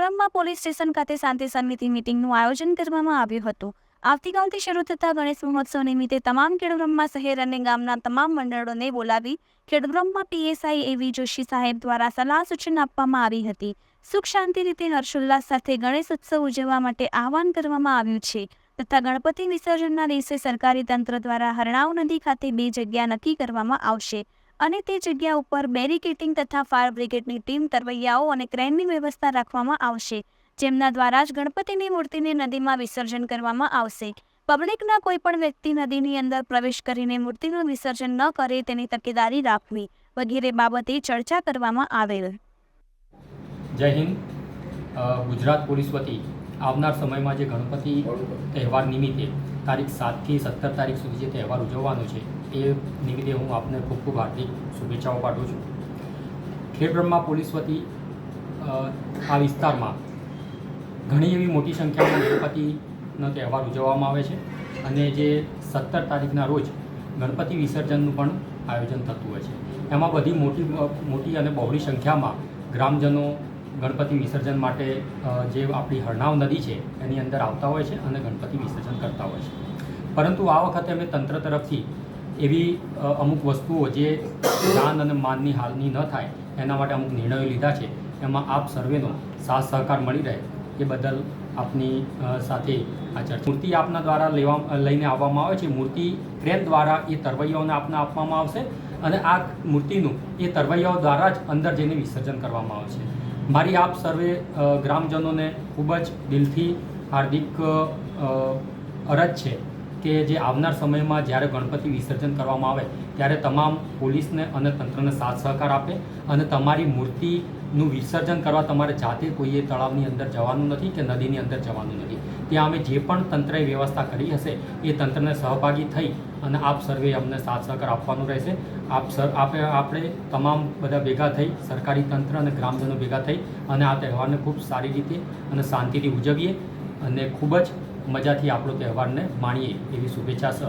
Khedbrahma police station ખાતે શાંતિ સમિતિ મીટિંગનું આયોજન કરવામાં આવ્યું હતું। આવતીકાલથી શરૂ થતા ગણેશ મહોત્સવ નિમિત્તે તમામ ખેડબ્રહ્મા શહેર અને ગામના તમામ મંડળોને બોલાવી ખેડબ્રહ્મા પીએસઆઈ એવી જોશી સાહેબ દ્વારા સલાહ સૂચન આપવામાં આવી હતી। સુખ શાંતિ રીતે હર્ષોલ્લાસ સાથે ગણેશ ઉત્સવ ઉજવવા માટે આહવાન કરવામાં આવ્યું છે તથા ગણપતિ વિસર્જનના દિવસે સરકારી તંત્ર દ્વારા હરણાવ નદી ખાતે 2 જગ્યા નક્કી કરવામાં આવશે અને તે જગ્યા ઉપર બેરિકેટિંગ તથા ફાયર બ્રિગેડની ટીમ, તરવૈયાઓ અને ક્રેનની વ્યવસ્થા રાખવામાં આવશે, જેમના દ્વારા જ ગણપતિની મૂર્તિને નદીમાં વિસર્જન કરવામાં આવશે। પબ્લિકના કોઈ પણ વ્યક્તિ નદીની અંદર પ્રવેશ કરીને મૂર્તિનું વિસર્જન ન કરે તેની તકેદારી રાખવી વગેરે બાબતે ચર્ચા કરવામાં આવેલ। જય હિન્દ। ગુજરાત પોલીસ વતી આવનાર સમયમાં જે ગણપતિ તહેવાર નિમિત્તે તારીખ 7 થી 17 તારીખ સુધી જે તહેવાર ઉજવવાનો છે એ નિમિત્તે હું આપને ખૂબ ખૂબ હાર્દિક શુભેચ્છાઓ પાઠવું છું। ખેડબ્રહ્મા પોલીસ વતી આ વિસ્તારમાં ઘણી એવી મોટી સંખ્યામાં ગણપતિનો તહેવાર ઉજવવામાં આવે છે અને જે 17 તારીખના રોજ ગણપતિ વિસર્જનનું પણ આયોજન થતું હોય છે। એમાં બધી મોટી અને બહોળી સંખ્યામાં ગ્રામજનો ગણપતિ વિસર્જન માટે જે આપણી હરણાવ નદી છે એની અંદર આવતા હોય છે અને ગણપતિ વિસર્જન કરતા હોય છે। પરંતુ આ વખતે અમે તંત્ર તરફથી એવી અમુક વસ્તુઓ જે જાન અને માનની હાલની ન થાય એના માટે અમુક નિર્ણયો લીધા છે। એમાં આપ સર્વેનો સાથ સહકાર મળી રહે એ બદલ આપની સાથે આ ચર્ચા। મૂર્તિ આપના દ્વારા લઈને આવવામાં આવે છે। મૂર્તિ ક્રેન દ્વારા એ તરવૈયાઓને આપવામાં આવશે અને આ મૂર્તિનું એ તરવૈયાઓ દ્વારા જ અંદર જઈને વિસર્જન કરવામાં આવશે। મારી આપ સર્વે ગ્રામજનોને ખૂબ જ દિલથી હાર્દિક અરજ છે કે જે આવનાર સમયમાં જ્યારે ગણપતિ વિસર્જન કરવામાં આવે ત્યારે તમામ પોલીસને અને તંત્રને સાથ સહકાર આપે અને તમારી મૂર્તિનું વિસર્જન કરવા તમારે જાતે કોઈએ તળાવની અંદર જવાનું નથી કે નદીની અંદર જવાનું નથી। ત્યાં અમે જે પણ તંત્રએ વ્યવસ્થા કરી હશે એ તંત્રને સહભાગી થઈ અને આપ સર્વે અમને સાથ સહકાર આપવાનું રહેશે। આપણે તમામ બધા ભેગા થઈ સરકારી તંત્ર અને ગ્રામજનો ભેગા થઈ અને આ તહેવારને ખૂબ સારી રીતે અને શાંતિથી ઉજવીએ અને ખૂબ જ મજાથી આપણો તહેવારને માણીએ એવી શુભેચ્છા સહ